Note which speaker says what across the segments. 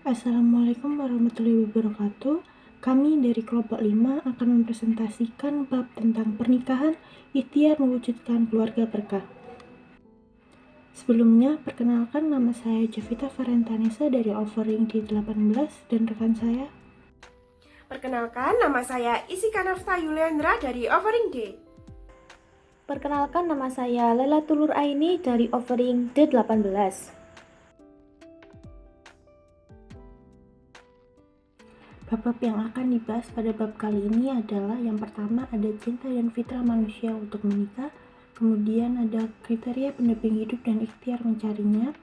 Speaker 1: Assalamualaikum warahmatullahi wabarakatuh. Kami dari kelompok 5 akan mempresentasikan bab tentang pernikahan, ikhtiar mewujudkan keluarga berkah. Sebelumnya, perkenalkan nama saya Jovita Farentanesa dari Offering D18 dan rekan saya.
Speaker 2: Perkenalkan, nama saya Isika Nafsa Yuliandra dari Offering D.
Speaker 3: Perkenalkan, nama saya Lela Tulur Aini dari Offering D18.
Speaker 1: Bab yang akan dibahas pada bab kali ini adalah yang pertama ada cinta dan fitrah manusia untuk menikah, kemudian ada kriteria pendamping hidup dan ikhtiar mencarinya,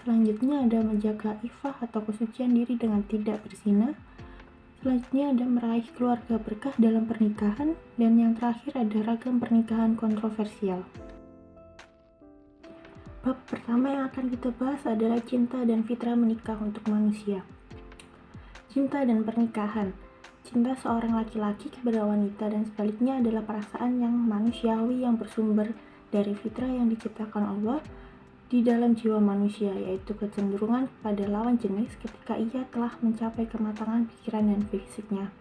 Speaker 1: selanjutnya ada menjaga ifah atau kesucian diri dengan tidak berzina, selanjutnya ada meraih keluarga berkah dalam pernikahan, dan yang terakhir ada ragam pernikahan kontroversial. Bab pertama yang akan kita bahas adalah cinta dan fitrah menikah untuk manusia. Cinta dan pernikahan. Cinta seorang laki-laki kepada wanita dan sebaliknya adalah perasaan yang manusiawi yang bersumber dari fitrah yang diciptakan Allah di dalam jiwa manusia, yaitu kecenderungan kepada lawan jenis ketika ia telah mencapai kematangan pikiran dan fisiknya.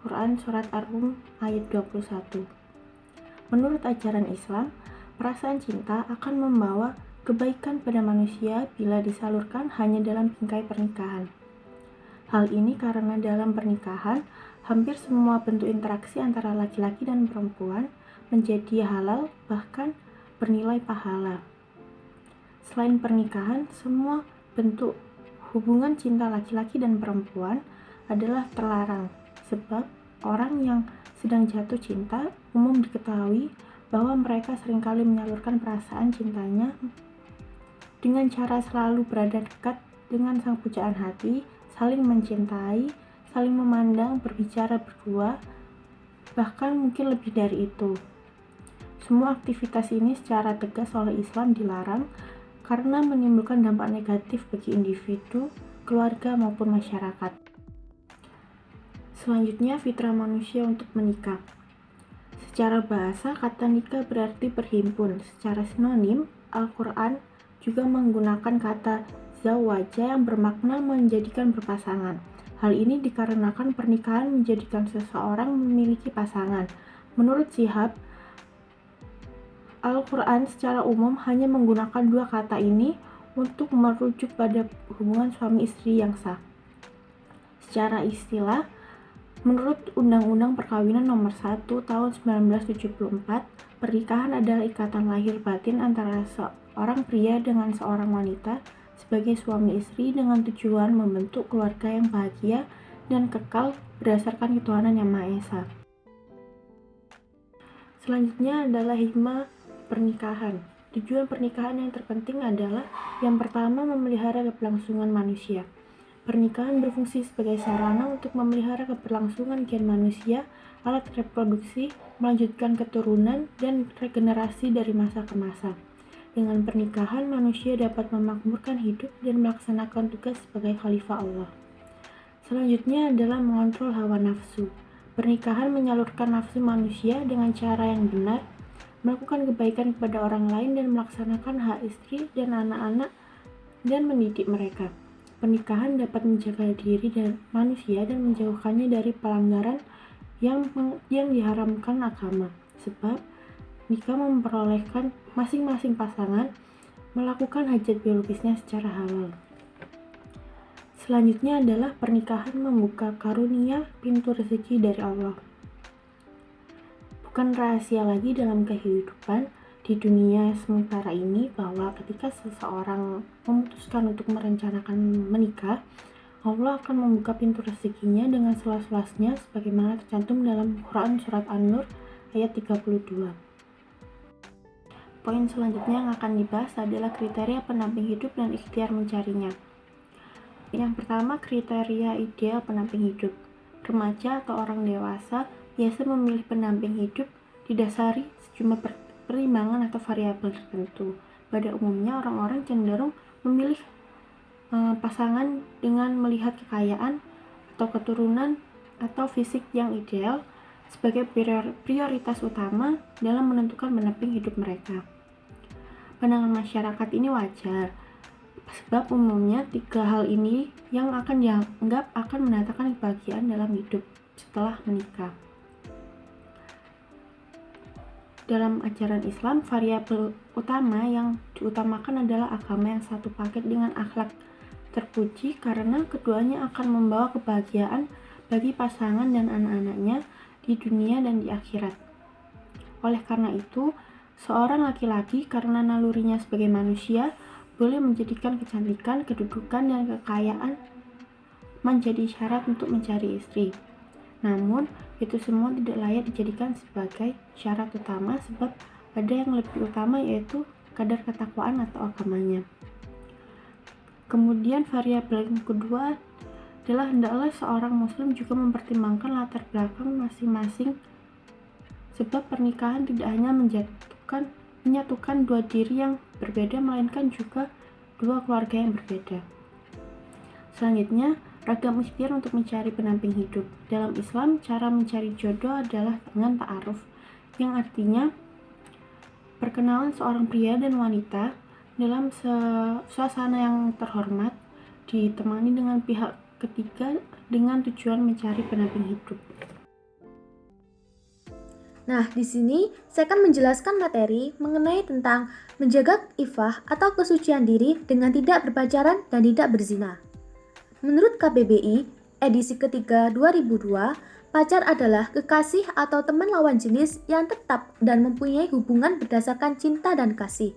Speaker 1: Quran Surat Ar-Rum ayat 21. Menurut ajaran Islam, perasaan cinta akan membawa kebaikan pada manusia bila disalurkan hanya dalam bingkai pernikahan. Hal ini karena dalam pernikahan, hampir semua bentuk interaksi antara laki-laki dan perempuan menjadi halal, bahkan bernilai pahala. Selain pernikahan, semua bentuk hubungan cinta laki-laki dan perempuan adalah terlarang, sebab orang yang sedang jatuh cinta umum diketahui bahwa mereka seringkali menyalurkan perasaan cintanya dengan cara selalu berada dekat dengan sang pujaan hati, saling mencintai, saling memandang, berbicara berdua, bahkan mungkin lebih dari itu. Semua aktivitas ini secara tegas oleh Islam dilarang karena menimbulkan dampak negatif bagi individu, keluarga, maupun masyarakat. Selanjutnya, fitrah manusia untuk menikah. Secara bahasa, kata nikah berarti berhimpun. Secara sinonim, Al-Quran juga menggunakan kata zawaja yang bermakna menjadikan berpasangan. Hal ini dikarenakan pernikahan menjadikan seseorang memiliki pasangan. Menurut Shihab, Al-Quran secara umum hanya menggunakan dua kata ini untuk merujuk pada hubungan suami istri yang sah. Secara istilah, menurut Undang-Undang Perkawinan Nomor 1 Tahun 1974, pernikahan adalah ikatan lahir batin antara seorang pria dengan seorang wanita sebagai suami istri dengan tujuan membentuk keluarga yang bahagia dan kekal berdasarkan ketuhanan Yang Maha Esa. Selanjutnya adalah hikmah pernikahan. Tujuan pernikahan yang terpenting adalah yang pertama memelihara keberlangsungan manusia. Pernikahan berfungsi sebagai sarana untuk memelihara keberlangsungan gen manusia, alat reproduksi, melanjutkan keturunan, dan regenerasi dari masa ke masa. Dengan pernikahan, manusia dapat memakmurkan hidup dan melaksanakan tugas sebagai khalifah Allah. Selanjutnya adalah mengontrol hawa nafsu. Pernikahan menyalurkan nafsu manusia dengan cara yang benar, melakukan kebaikan kepada orang lain dan melaksanakan hak istri dan anak-anak dan mendidik mereka. Pernikahan dapat menjaga diri dan manusia dan menjauhkannya dari pelanggaran yang diharamkan agama, sebab nikah memperolehkan masing-masing pasangan melakukan hajat biologisnya secara halal. Selanjutnya adalah pernikahan membuka karunia pintu rezeki dari Allah. Bukan rahasia lagi dalam kehidupan di dunia sementara ini bahwa ketika seseorang memutuskan untuk merencanakan menikah, Allah akan membuka pintu rezekinya dengan seluas-luasnya sebagaimana tercantum dalam Quran Surat An-Nur ayat 32. Poin selanjutnya yang akan dibahas adalah kriteria pendamping hidup dan ikhtiar mencarinya. Yang pertama, kriteria ideal pendamping hidup. Remaja atau orang dewasa biasa memilih pendamping hidup didasari sejumlah pertimbangan atau variabel tertentu. Pada umumnya, orang-orang cenderung memilih pasangan dengan melihat kekayaan atau keturunan atau fisik yang ideal sebagai prioritas utama dalam menentukan pendamping hidup mereka. Pandangan masyarakat ini wajar. Sebab umumnya 3 hal ini yang akan dianggap akan mendatangkan kebahagiaan dalam hidup setelah menikah. Dalam ajaran Islam, variabel utama yang diutamakan adalah agama yang satu paket dengan akhlak terpuji, karena keduanya akan membawa kebahagiaan bagi pasangan dan anak-anaknya di dunia dan di akhirat. Oleh karena itu, seorang laki-laki karena nalurinya sebagai manusia boleh menjadikan kecantikan, kedudukan, dan kekayaan menjadi syarat untuk mencari istri. Namun, itu semua tidak layak dijadikan sebagai syarat utama, sebab ada yang lebih utama, yaitu kadar ketakwaan atau agamanya. Kemudian variabel yang kedua adalah hendaklah seorang muslim juga mempertimbangkan latar belakang masing-masing, sebab pernikahan tidak hanya menyatukan dua diri yang berbeda, melainkan juga dua keluarga yang berbeda. Selanjutnya, ragam ikhtiar untuk mencari pendamping hidup. Dalam Islam, cara mencari jodoh adalah dengan ta'aruf, yang artinya perkenalan seorang pria dan wanita dalam suasana yang terhormat, ditemani dengan pihak ketiga dengan tujuan mencari pendamping hidup.
Speaker 3: Nah, di sini saya akan menjelaskan materi mengenai tentang menjaga iffah atau kesucian diri dengan tidak berpacaran dan tidak berzina. Menurut KBBI, edisi ketiga 2002, pacar adalah kekasih atau teman lawan jenis yang tetap dan mempunyai hubungan berdasarkan cinta dan kasih.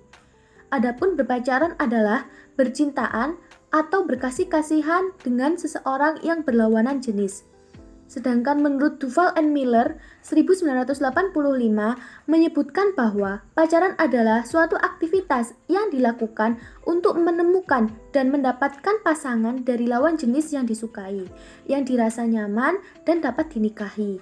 Speaker 3: Adapun berpacaran adalah bercintaan atau berkasih-kasihan dengan seseorang yang berlawanan jenis. Sedangkan menurut Duval and Miller 1985 menyebutkan bahwa pacaran adalah suatu aktivitas yang dilakukan untuk menemukan dan mendapatkan pasangan dari lawan jenis yang disukai, yang dirasa nyaman dan dapat dinikahi.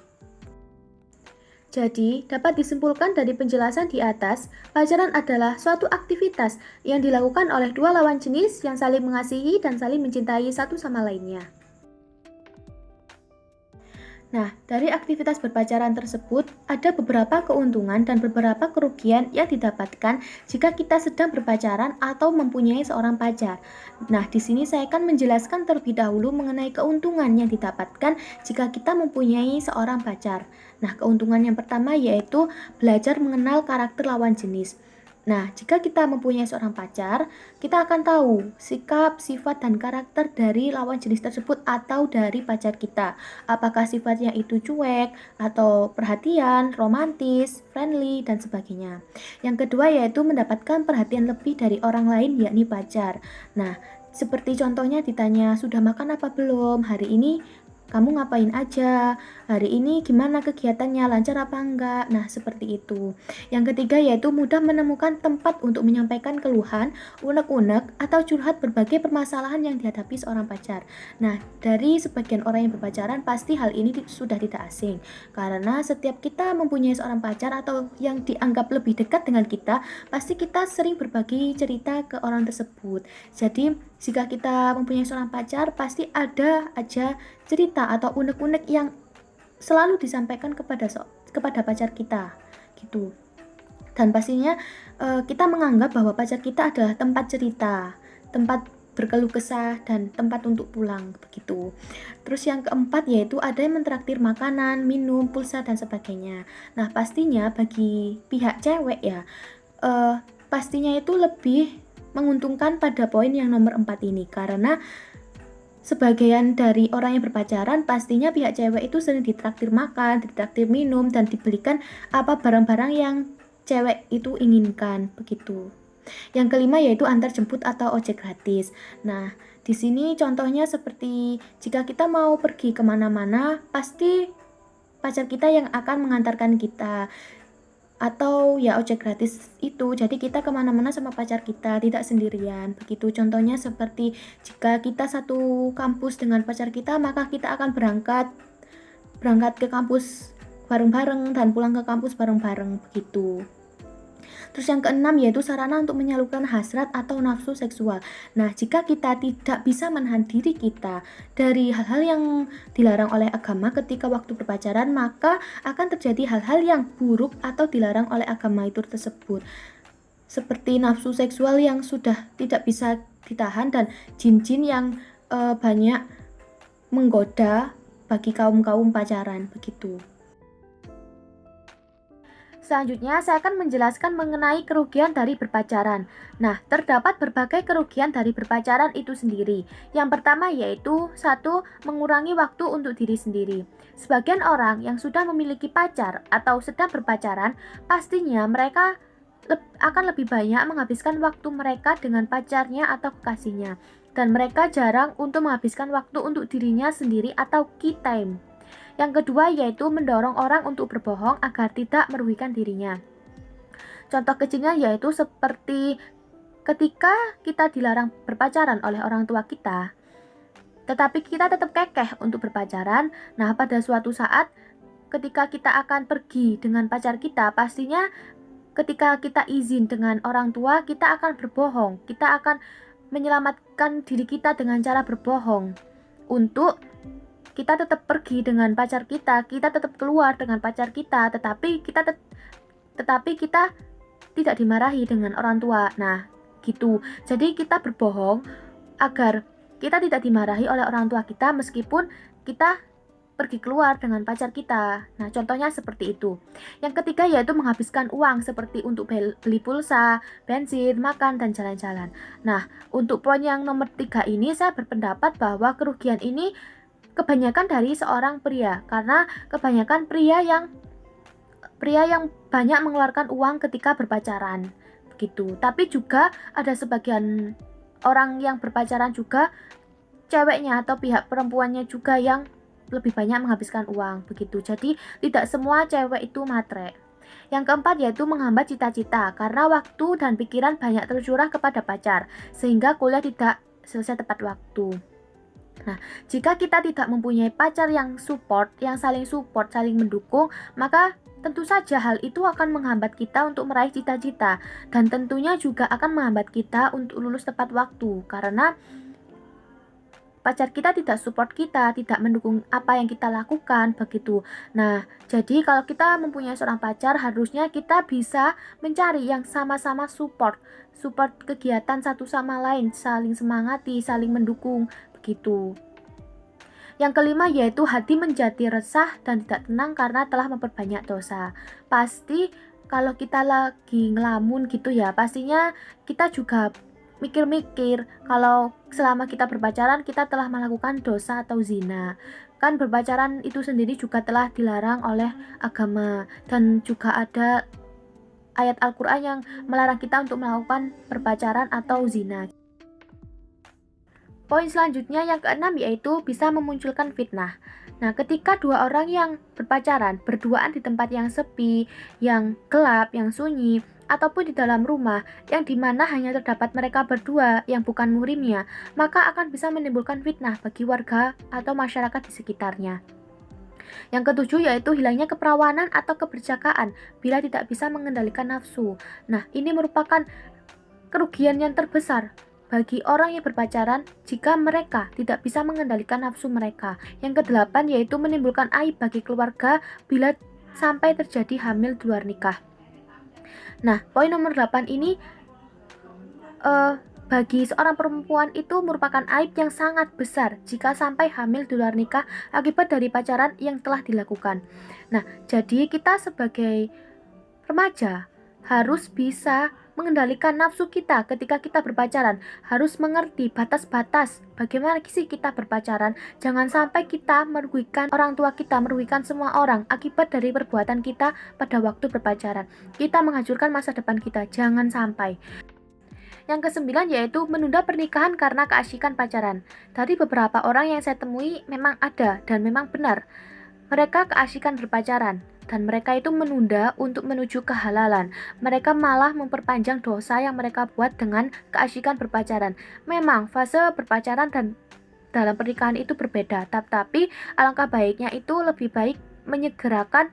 Speaker 3: Jadi, dapat disimpulkan dari penjelasan di atas, pacaran adalah suatu aktivitas yang dilakukan oleh dua lawan jenis yang saling mengasihi dan saling mencintai satu sama lainnya. Nah, dari aktivitas berpacaran tersebut, ada beberapa keuntungan dan beberapa kerugian yang didapatkan jika kita sedang berpacaran atau mempunyai seorang pacar. Nah, di sini saya akan menjelaskan terlebih dahulu mengenai keuntungan yang didapatkan jika kita mempunyai seorang pacar. Nah, keuntungan yang pertama yaitu belajar mengenal karakter lawan jenis. Nah, jika kita mempunyai seorang pacar, kita akan tahu sikap, sifat, dan karakter dari lawan jenis tersebut atau dari pacar kita. Apakah sifatnya itu cuek, atau perhatian, romantis, friendly, dan sebagainya. Yang kedua yaitu mendapatkan perhatian lebih dari orang lain, yakni pacar. Nah, seperti contohnya ditanya, sudah makan apa belum? Hari ini kamu ngapain aja? Hari ini gimana kegiatannya? Lancar apa enggak? Nah, seperti itu. Yang ketiga yaitu mudah menemukan tempat untuk menyampaikan keluhan, unek-unek, atau curhat berbagai permasalahan yang dihadapi seorang pacar. Nah, dari sebagian orang yang berpacaran pasti hal ini sudah tidak asing. Karena setiap kita mempunyai seorang pacar atau yang dianggap lebih dekat dengan kita, pasti kita sering berbagi cerita ke orang tersebut. Jadi, jika kita mempunyai seorang pacar, pasti ada aja cerita atau unek-unek yang selalu disampaikan kepada pacar kita gitu. Dan pastinya kita menganggap bahwa pacar kita adalah tempat cerita, tempat berkeluh kesah, dan tempat untuk pulang begitu. Terus yang keempat yaitu ada yang mentraktir makanan, minum, pulsa, dan sebagainya. Nah, pastinya bagi pihak cewek ya pastinya itu lebih menguntungkan pada poin yang nomor 4 ini, karena sebagian dari orang yang berpacaran pastinya pihak cewek itu sering ditraktir makan, ditraktir minum, dan dibelikan apa barang-barang yang cewek itu inginkan begitu. Yang kelima yaitu antar jemput atau ojek gratis. Nah, di sini contohnya seperti jika kita mau pergi kemana-mana, pasti pacar kita yang akan mengantarkan kita. Atau ya ojek gratis itu, jadi kita kemana-mana sama pacar kita, tidak sendirian begitu. Contohnya seperti jika kita satu kampus dengan pacar kita, maka kita akan berangkat ke kampus bareng-bareng dan pulang ke kampus bareng-bareng begitu. Terus yang keenam yaitu sarana untuk menyalurkan hasrat atau nafsu seksual. Nah, jika kita tidak bisa menahan diri kita dari hal-hal yang dilarang oleh agama ketika waktu berpacaran, maka akan terjadi hal-hal yang buruk atau dilarang oleh agama itu tersebut. seperti nafsu seksual yang sudah tidak bisa ditahan dan jin-jin yang banyak menggoda bagi kaum-kaum pacaran begitu. Selanjutnya, saya akan menjelaskan mengenai kerugian dari berpacaran. Nah, terdapat berbagai kerugian dari berpacaran itu sendiri. Yang pertama yaitu 1. Mengurangi waktu untuk diri sendiri. Sebagian orang yang sudah memiliki pacar atau sedang berpacaran, pastinya mereka akan lebih banyak menghabiskan waktu mereka dengan pacarnya atau kekasihnya. Dan mereka jarang untuk menghabiskan waktu untuk dirinya sendiri atau key time. Yang kedua yaitu mendorong orang untuk berbohong agar tidak merugikan dirinya. Contoh kecilnya yaitu seperti ketika kita dilarang berpacaran oleh orang tua kita, tetapi kita tetap kekeh untuk berpacaran. Nah, pada suatu saat ketika kita akan pergi dengan pacar kita, pastinya ketika kita izin dengan orang tua, kita akan berbohong. Kita akan menyelamatkan diri kita dengan cara berbohong untuk kita tetap pergi dengan pacar kita tetap keluar dengan pacar kita, tetapi kita tidak dimarahi dengan orang tua. Nah, gitu. Jadi kita berbohong agar kita tidak dimarahi oleh orang tua kita meskipun kita pergi keluar dengan pacar kita. Nah, contohnya seperti itu. Yang ketiga yaitu menghabiskan uang seperti untuk beli pulsa, bensin, makan, dan jalan-jalan. Nah, untuk poin yang nomor 3 ini saya berpendapat bahwa kerugian ini kebanyakan dari seorang pria, karena kebanyakan pria yang banyak mengeluarkan uang ketika berpacaran begitu. Tapi juga ada sebagian orang yang berpacaran juga ceweknya atau pihak perempuannya juga yang lebih banyak menghabiskan uang begitu. Jadi tidak semua cewek itu matre. Yang keempat yaitu menghambat cita-cita, karena waktu dan pikiran banyak tercurah kepada pacar sehingga kuliah tidak selesai tepat waktu. Nah, jika kita tidak mempunyai pacar yang support, yang saling support, saling mendukung, maka tentu saja hal itu akan menghambat kita untuk meraih cita-cita, dan tentunya juga akan menghambat kita untuk lulus tepat waktu, karena pacar kita tidak support kita, tidak mendukung apa yang kita lakukan, begitu. Nah, jadi kalau kita mempunyai seorang pacar, harusnya kita bisa mencari yang sama-sama support kegiatan satu sama lain, saling semangati, saling mendukung, begitu. Yang kelima yaitu hati menjadi resah dan tidak tenang karena telah memperbanyak dosa. Pasti kalau kita lagi ngelamun gitu ya, pastinya kita juga mikir-mikir kalau selama kita berpacaran kita telah melakukan dosa atau zina. Kan berpacaran itu sendiri juga telah dilarang oleh agama, dan juga ada ayat Al-Quran yang melarang kita untuk melakukan berpacaran atau zina. Poin selanjutnya yang keenam yaitu bisa memunculkan fitnah. Nah, ketika dua orang yang berpacaran berduaan di tempat yang sepi, yang gelap, yang sunyi, ataupun di dalam rumah yang dimana hanya terdapat mereka berdua yang bukan muhrimnya, maka akan bisa menimbulkan fitnah bagi warga atau masyarakat di sekitarnya. Yang ketujuh yaitu hilangnya keperawanan atau keberjakaan bila tidak bisa mengendalikan nafsu. Nah, ini merupakan kerugian yang terbesar bagi orang yang berpacaran jika mereka tidak bisa mengendalikan nafsu mereka. Yang kedelapan yaitu menimbulkan aib bagi keluarga bila sampai terjadi hamil di luar nikah. Nah, poin nomor 8 ini bagi seorang perempuan itu merupakan aib yang sangat besar jika sampai hamil di luar nikah akibat dari pacaran yang telah dilakukan. Nah, jadi kita sebagai remaja harus bisa mengendalikan nafsu kita ketika kita berpacaran, harus mengerti batas-batas bagaimana sih kita berpacaran. Jangan sampai kita merugikan orang tua kita, merugikan semua orang akibat dari perbuatan kita pada waktu berpacaran. Kita menghancurkan masa depan kita, jangan sampai. Yang kesembilan yaitu menunda pernikahan karena keasyikan pacaran. Dari beberapa orang yang saya temui memang ada dan memang benar. Mereka keasyikan berpacaran dan mereka itu menunda untuk menuju kehalalan. Mereka malah memperpanjang dosa yang mereka buat dengan keasyikan berpacaran. Memang fase berpacaran dan dalam pernikahan itu berbeda, tapi alangkah baiknya itu lebih baik menyegerakan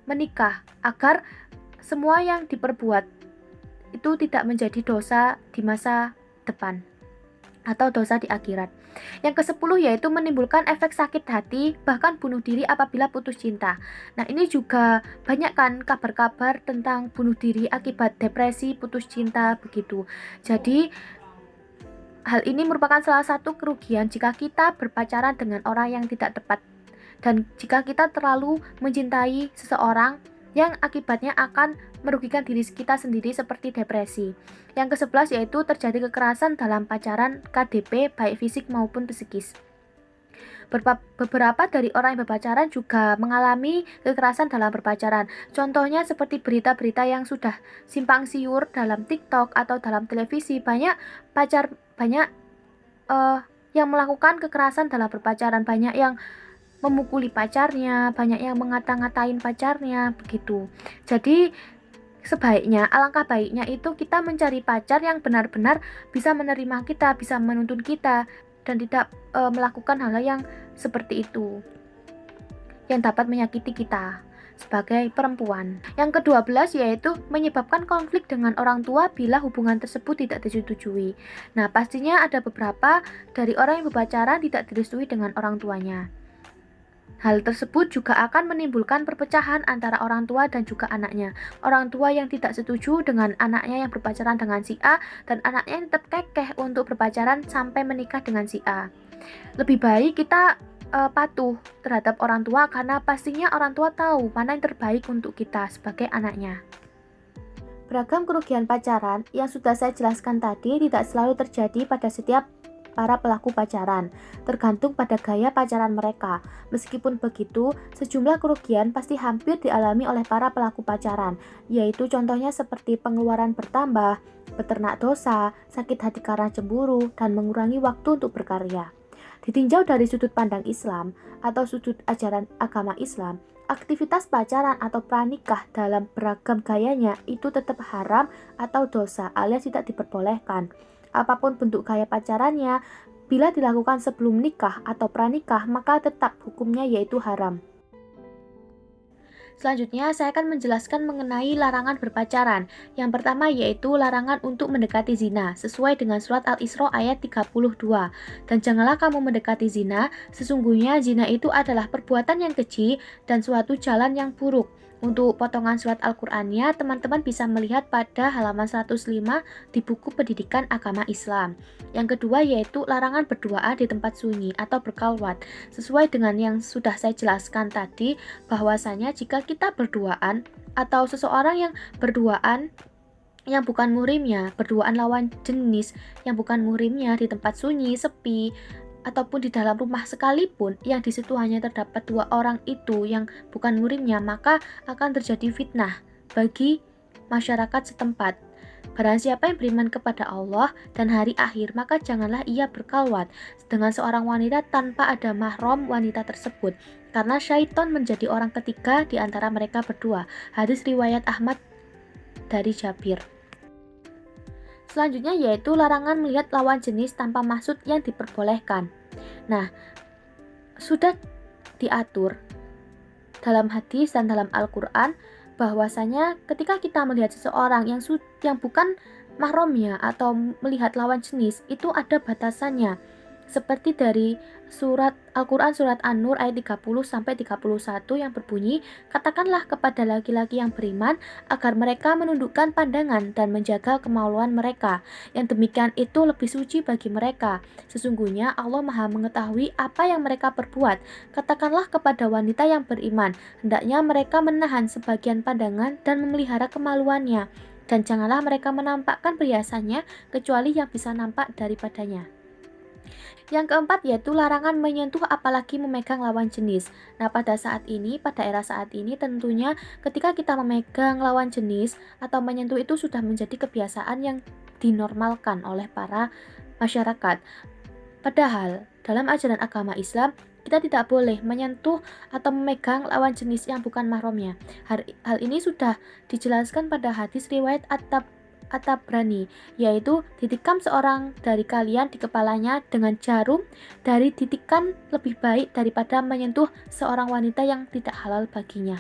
Speaker 3: menikah agar semua yang diperbuat itu tidak menjadi dosa di masa depan atau dosa di akhirat. Yang ke-10 yaitu menimbulkan efek sakit hati, bahkan bunuh diri apabila putus cinta. Nah, ini juga banyak kan kabar-kabar tentang bunuh diri akibat depresi, putus cinta begitu. Jadi, hal ini merupakan salah satu kerugian jika kita berpacaran dengan orang yang tidak tepat. Dan jika kita terlalu mencintai seseorang yang akibatnya akan merugikan diri kita sendiri seperti depresi. Yang ke-11 yaitu terjadi kekerasan dalam pacaran KDP baik fisik maupun psikis. Beberapa dari orang yang berpacaran juga mengalami kekerasan dalam berpacaran. Contohnya seperti berita-berita yang sudah simpang siur dalam TikTok atau dalam televisi. Banyak yang melakukan kekerasan dalam berpacaran, banyak yang memukuli pacarnya, banyak yang ngata-ngatain pacarnya begitu. Jadi alangkah baiknya itu kita mencari pacar yang benar-benar bisa menerima kita, bisa menuntun kita, dan tidak melakukan hal yang seperti itu yang dapat menyakiti kita sebagai perempuan. Yang ke-12 yaitu menyebabkan konflik dengan orang tua bila hubungan tersebut tidak disetujui. Nah, pastinya ada beberapa dari orang yang berpacaran tidak direstui dengan orang tuanya. Hal tersebut juga akan menimbulkan perpecahan antara orang tua dan juga anaknya. Orang tua yang tidak setuju dengan anaknya yang berpacaran dengan si A, dan anaknya tetap kekeh untuk berpacaran sampai menikah dengan si A. Lebih baik kita patuh terhadap orang tua, karena pastinya orang tua tahu mana yang terbaik untuk kita sebagai anaknya. Beragam kerugian pacaran yang sudah saya jelaskan tadi tidak selalu terjadi pada setiap para pelaku pacaran, tergantung pada gaya pacaran mereka. Meskipun begitu, sejumlah kerugian pasti hampir dialami oleh para pelaku pacaran, yaitu contohnya seperti pengeluaran bertambah, beternak dosa, sakit hati karena cemburu, dan mengurangi waktu untuk berkarya. Ditinjau dari sudut pandang Islam atau sudut ajaran agama Islam, aktivitas pacaran atau pranikah dalam beragam gayanya itu tetap haram atau dosa alias tidak diperbolehkan. Apapun bentuk gaya pacarannya, bila dilakukan sebelum nikah atau pranikah, maka tetap hukumnya yaitu haram. Selanjutnya, saya akan menjelaskan mengenai larangan berpacaran. Yang pertama yaitu larangan untuk mendekati zina, sesuai dengan surat Al-Isra ayat 32. Dan janganlah kamu mendekati zina, sesungguhnya zina itu adalah perbuatan yang keji dan suatu jalan yang buruk. Untuk potongan surat Al-Qur'annya, teman-teman bisa melihat pada halaman 105 di buku pendidikan agama Islam. Yang kedua yaitu larangan berduaan di tempat sunyi atau berkhalwat. Sesuai dengan yang sudah saya jelaskan tadi, bahwasanya jika kita berduaan atau seseorang yang berduaan yang bukan muhrimnya, berduaan lawan jenis yang bukan muhrimnya di tempat sunyi, sepi, ataupun di dalam rumah sekalipun yang di situ hanya terdapat 2 orang itu yang bukan muhrimnya, maka akan terjadi fitnah bagi masyarakat setempat. Barang siapa yang beriman kepada Allah dan hari akhir, maka janganlah ia berkhalwat dengan seorang wanita tanpa ada mahram wanita tersebut, karena syaitan menjadi orang ketiga di antara mereka berdua. Hadis riwayat Ahmad dari Jabir. Selanjutnya yaitu larangan melihat lawan jenis tanpa maksud yang diperbolehkan. Nah, sudah diatur dalam hadis dan dalam Al-Quran bahwasanya ketika kita melihat seseorang yang bukan mahramnya atau melihat lawan jenis, itu ada batasannya. Seperti dari surat Al-Quran surat An-Nur ayat 30-31 yang berbunyi, katakanlah kepada laki-laki yang beriman agar mereka menundukkan pandangan dan menjaga kemaluan mereka. Yang demikian itu lebih suci bagi mereka. Sesungguhnya Allah Maha mengetahui apa yang mereka perbuat. Katakanlah kepada wanita yang beriman, hendaknya mereka menahan sebagian pandangan dan memelihara kemaluannya, dan janganlah mereka menampakkan perhiasannya kecuali yang bisa nampak daripadanya. Yang keempat yaitu larangan menyentuh apalagi memegang lawan jenis. Nah, pada era saat ini tentunya ketika kita memegang lawan jenis atau menyentuh itu sudah menjadi kebiasaan yang dinormalkan oleh para masyarakat. Padahal dalam ajaran agama Islam kita tidak boleh menyentuh atau memegang lawan jenis yang bukan mahramnya. Hal ini sudah dijelaskan pada hadis riwayat At-Tabrani, yaitu ditikam seorang dari kalian di kepalanya dengan jarum dari titikan lebih baik daripada menyentuh seorang wanita yang tidak halal baginya.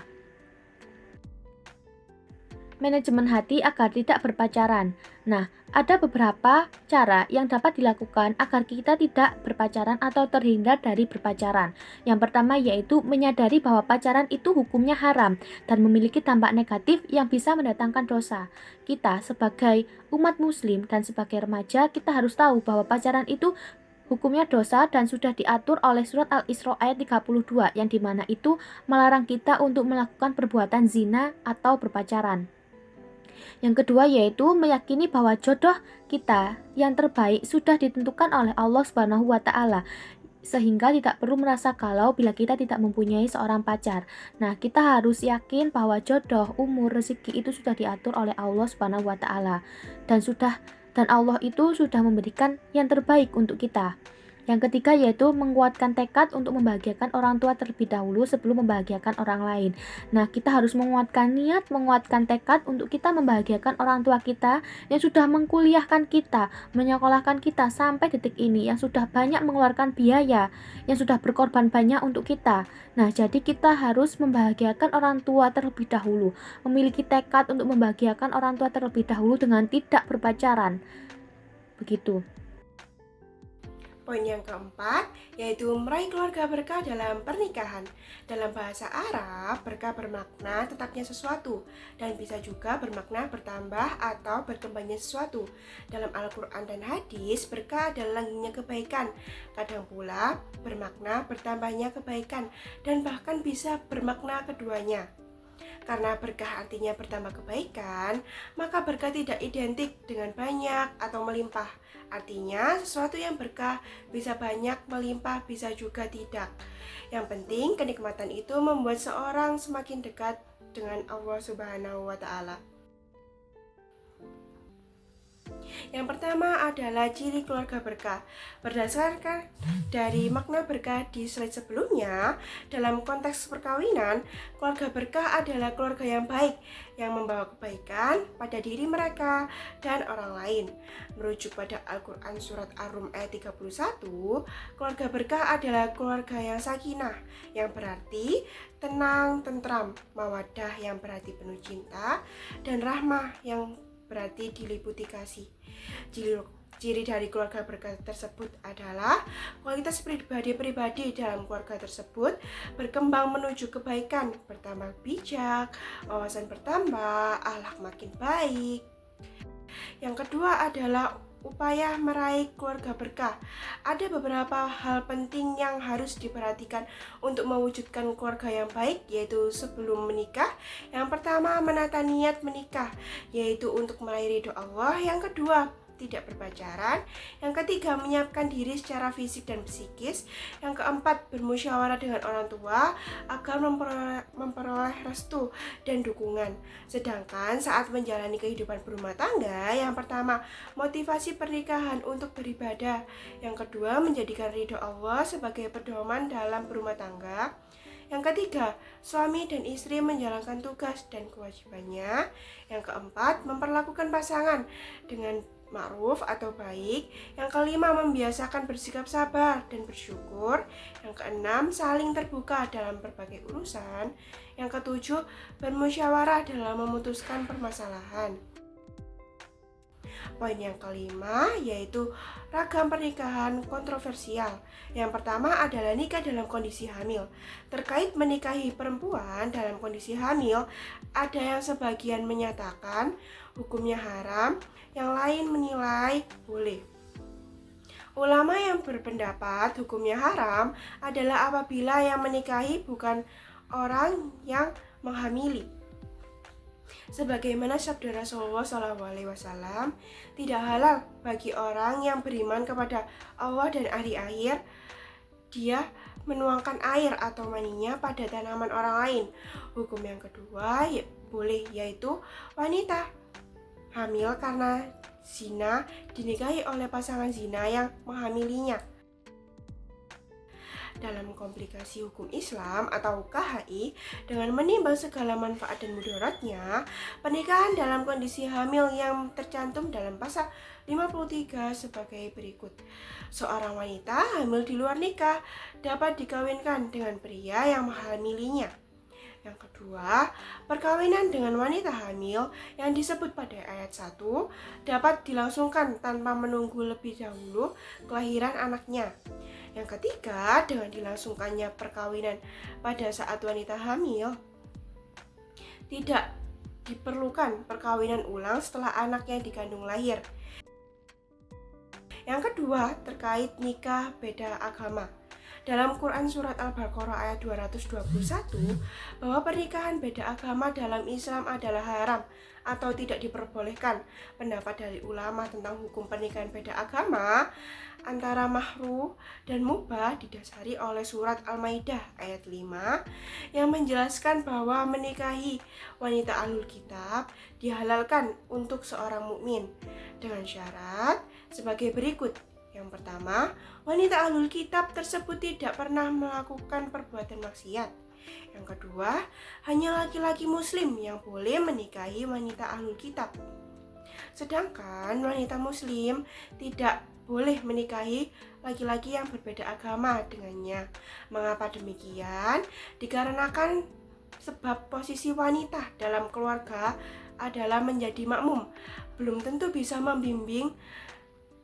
Speaker 3: manajemen hati agar tidak berpacaran. Nah, ada beberapa cara yang dapat dilakukan agar kita tidak berpacaran atau terhindar dari berpacaran. Yang pertama yaitu menyadari bahwa pacaran itu hukumnya haram dan memiliki dampak negatif yang bisa mendatangkan dosa. Kita sebagai umat muslim dan sebagai remaja, kita harus tahu bahwa pacaran itu hukumnya dosa dan sudah diatur oleh surat Al-Isra ayat 32 yang dimana itu melarang kita untuk melakukan perbuatan zina atau berpacaran. Yang kedua yaitu meyakini bahwa jodoh kita yang terbaik sudah ditentukan oleh Allah Subhanahu wa taala, sehingga tidak perlu merasa galau bila kita tidak mempunyai seorang pacar. Nah, kita harus yakin bahwa jodoh, umur, rezeki itu sudah diatur oleh Allah Subhanahu wa taala dan Allah itu sudah memberikan yang terbaik untuk kita. Yang ketiga yaitu menguatkan tekad untuk membahagiakan orang tua terlebih dahulu sebelum membahagiakan orang lain. Nah, kita harus menguatkan niat, menguatkan tekad untuk kita membahagiakan orang tua kita yang sudah mengkuliahkan kita, menyekolahkan kita sampai detik ini, yang sudah banyak mengeluarkan biaya, yang sudah berkorban banyak untuk kita. Nah, jadi kita harus membahagiakan orang tua terlebih dahulu, memiliki tekad untuk membahagiakan orang tua terlebih dahulu dengan tidak berpacaran. Begitu.
Speaker 2: Poin yang keempat, yaitu meraih keluarga berkah dalam pernikahan. Dalam bahasa Arab, berkah bermakna tetapnya sesuatu, dan bisa juga bermakna bertambah atau berkembangnya sesuatu. Dalam Al-Quran dan hadis, berkah adalah langgengnya kebaikan. Kadang pula bermakna bertambahnya kebaikan, dan bahkan bisa bermakna keduanya. Karena berkah artinya bertambah kebaikan, maka berkah tidak identik dengan banyak atau melimpah. Artinya sesuatu yang berkah bisa banyak, melimpah, bisa juga tidak. Yang penting kenikmatan itu membuat seorang semakin dekat dengan Allah Subhanahu wa taala. Yang pertama adalah ciri keluarga berkah. Berdasarkan dari makna berkah di slide sebelumnya, dalam konteks perkawinan, keluarga berkah adalah keluarga yang baik, yang membawa kebaikan pada diri mereka dan orang lain. Merujuk pada Al-Quran Surat Ar-Rum ayat 31, keluarga berkah adalah keluarga yang sakinah, yang berarti tenang, tentram, mawaddah yang berarti penuh cinta, dan rahmah yang berarti diliputi kasih. Ciri dari keluarga berkah tersebut adalah kualitas pribadi dalam keluarga tersebut berkembang menuju kebaikan, bertambah bijak, wawasan bertambah, akhlak makin baik. Yang kedua adalah upaya meraih keluarga berkah. Ada beberapa hal penting yang harus diperhatikan untuk mewujudkan keluarga yang baik, yaitu sebelum menikah. Yang pertama, menata niat menikah, yaitu untuk meraih ridho Allah. Yang kedua, tidak berpacaran. Yang ketiga, menyiapkan diri secara fisik dan psikis. Yang keempat, bermusyawarah dengan orang tua agar memperoleh restu dan dukungan. Sedangkan saat menjalani kehidupan berumah tangga, yang pertama, motivasi pernikahan untuk beribadah. Yang kedua, menjadikan ridho Allah sebagai pedoman dalam berumah tangga. Yang ketiga, suami dan istri menjalankan tugas dan kewajibannya. Yang keempat, memperlakukan pasangan dengan ma'ruf atau baik. Yang kelima, membiasakan bersikap sabar dan bersyukur. Yang keenam, saling terbuka dalam berbagai urusan. Yang ketujuh, bermusyawarah dalam memutuskan permasalahan. Poin yang kelima yaitu ragam pernikahan kontroversial. Yang pertama adalah nikah dalam kondisi hamil. Terkait menikahi perempuan dalam kondisi hamil, ada yang sebagian menyatakan hukumnya haram, yang lain menilai boleh. Ulama yang berpendapat hukumnya haram adalah apabila yang menikahi bukan orang yang menghamili. Sebagaimana sabda Rasulullah SAW, tidak halal bagi orang yang beriman kepada Allah dan hari akhir dia menuangkan air atau maninya pada tanaman orang lain. Hukum yang kedua boleh, yaitu wanita hamil karena zina dinikahi oleh pasangan zina yang menghamilinya. Dalam komplikasi hukum Islam atau KHI, dengan menimbang segala manfaat dan mudaratnya, pernikahan dalam kondisi hamil yang tercantum dalam pasal 53 sebagai berikut. Seorang wanita hamil di luar nikah dapat dikawinkan dengan pria yang menghamilinya. Yang kedua, perkawinan dengan wanita hamil yang disebut pada ayat 1 dapat dilangsungkan tanpa menunggu lebih dahulu kelahiran anaknya. Yang ketiga, dengan dilangsungkannya perkawinan pada saat wanita hamil, tidak diperlukan perkawinan ulang setelah anaknya dikandung lahir. Yang kedua, terkait nikah beda agama. Dalam Quran Surat Al-Baqarah ayat 221, bahwa pernikahan beda agama dalam Islam adalah haram atau tidak diperbolehkan. Pendapat dari ulama tentang hukum pernikahan beda agama antara mahruh dan mubah didasari oleh Surat Al-Maidah ayat 5 yang menjelaskan bahwa menikahi wanita ahlul kitab dihalalkan untuk seorang mukmin dengan syarat sebagai berikut. Yang pertama, wanita ahlul kitab tersebut tidak pernah melakukan perbuatan maksiat. Yang kedua, hanya laki-laki muslim yang boleh menikahi wanita ahlul kitab. Sedangkan wanita muslim tidak boleh menikahi laki-laki yang berbeda agama dengannya. Mengapa demikian? Dikarenakan sebab posisi wanita dalam keluarga adalah menjadi makmum, belum tentu bisa membimbing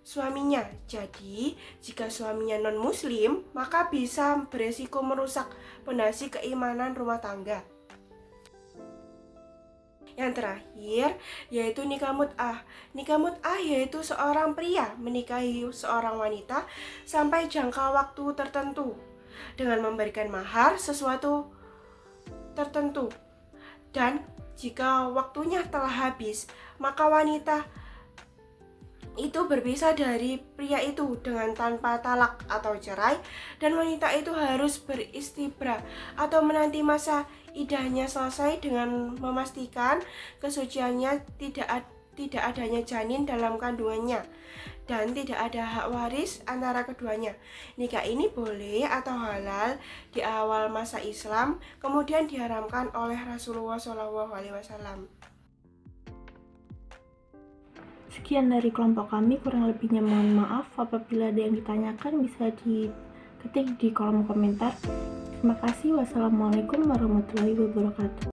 Speaker 2: suaminya. Jadi, jika suaminya non-muslim, maka bisa beresiko merusak pondasi keimanan rumah tangga. Yang terakhir, yaitu nikah mut'ah. Nikah mut'ah yaitu seorang pria menikahi seorang wanita sampai jangka waktu tertentu dengan memberikan mahar sesuatu tertentu. Dan jika waktunya telah habis, maka wanita itu berpisah dari pria itu dengan tanpa talak atau cerai, dan wanita itu harus beristibra atau menanti masa iddahnya selesai dengan memastikan kesuciannya, tidak adanya janin dalam kandungannya, dan tidak ada hak waris antara keduanya. Nikah ini boleh atau halal di awal masa Islam, kemudian diharamkan oleh Rasulullah SAW.
Speaker 1: Sekian dari kelompok kami, kurang lebihnya mohon maaf. Apabila ada yang ditanyakan bisa diketik di kolom komentar. Terima kasih. Wassalamualaikum warahmatullahi wabarakatuh.